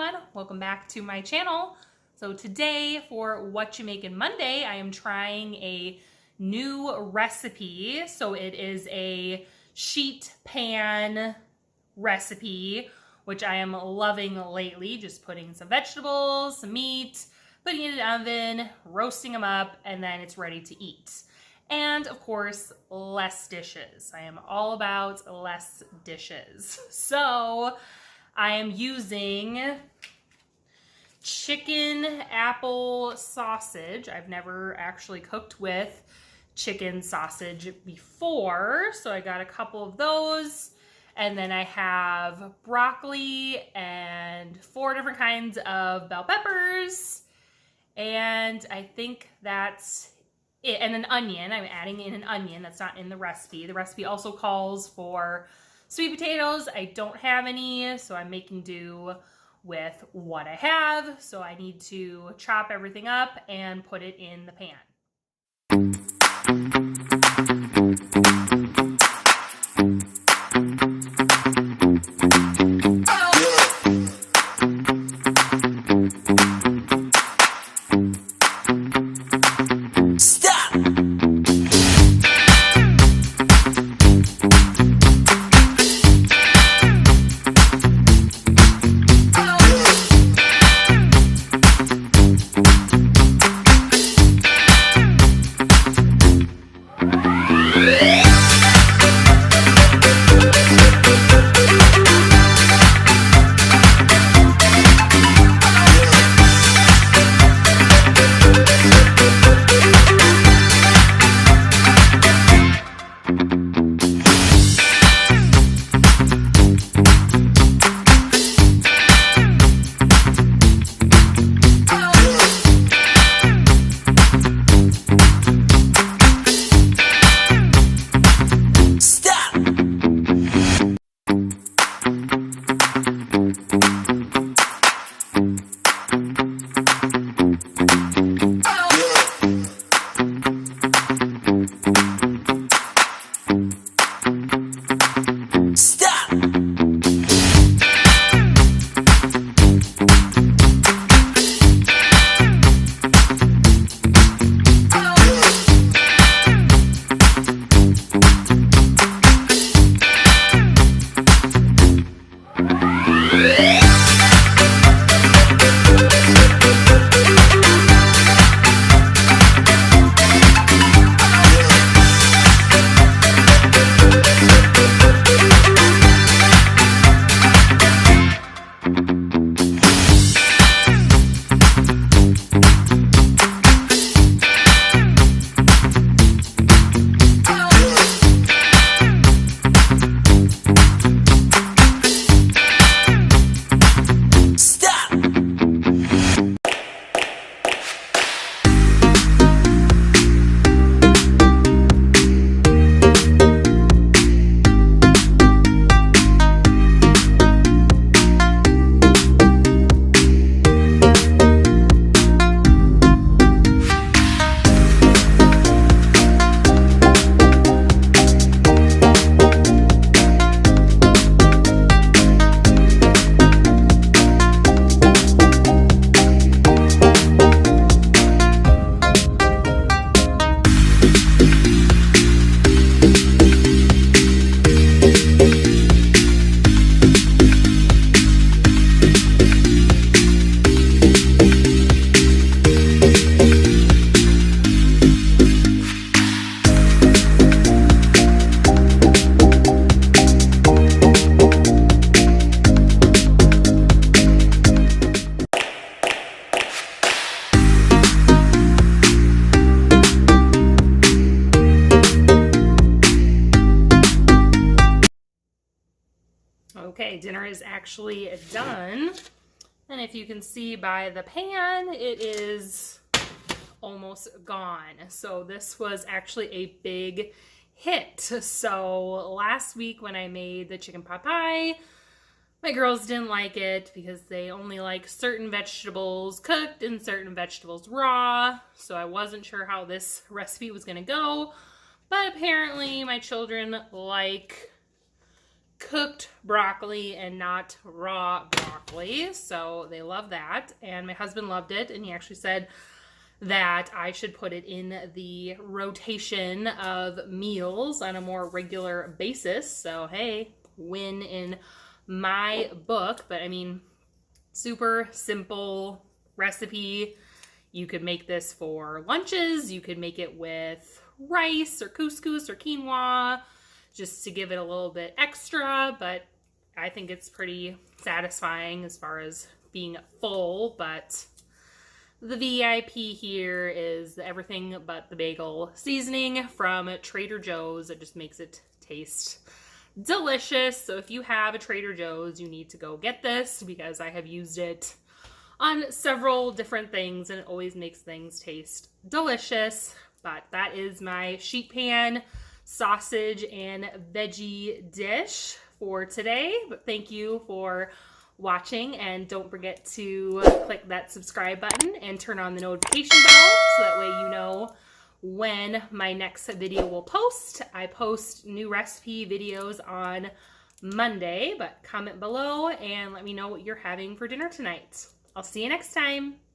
everyone, welcome back to my channel. So today for What You Making Monday, I am trying a new recipe. So it is a sheet pan recipe, which I am loving lately. Just putting some vegetables, some meat, putting it in the oven, roasting them up, and then it's ready to eat. And of course, less dishes. I am all about less dishes. So I am using chicken apple sausage. I've never actually cooked with chicken sausage before, so I got a couple of those. And then I have broccoli and 4 different kinds of bell peppers. And I think that's it. And an onion. I'm adding in an onion. That's not in the recipe. The recipe also calls for sweet potatoes. I don't have any, so I'm making do with what I have. So I need to chop everything up and put it in the pan. Okay, dinner is actually done. And if you can see by the pan, it is almost gone. So this was actually a big hit. So last week when I made the chicken pot pie, my girls didn't like it because they only like certain vegetables cooked and certain vegetables raw. So I wasn't sure how this recipe was going to go. But apparently my children like cooked broccoli and not raw broccoli. So they love that. And my husband loved it. And he actually said that I should put it in the rotation of meals on a more regular basis. So, hey, win in my book. But I mean, super simple recipe. You could make this for lunches. You could make it with rice or couscous or quinoa just to give it a little bit extra. But I think it's pretty satisfying as far as being full. But the VIP here is the everything but the bagel seasoning from Trader Joe's. It just makes it taste delicious. So if you have a Trader Joe's, you need to go get this because I have used it on several different things and it always makes things taste delicious. But that is my sheet pan sausage and veggie dish for today. But thank you for watching, and don't forget to click that subscribe button and turn on the notification bell so that way you know when my next video will post. I post new recipe videos on Monday, but comment below and let me know what you're having for dinner tonight. I'll see you next time.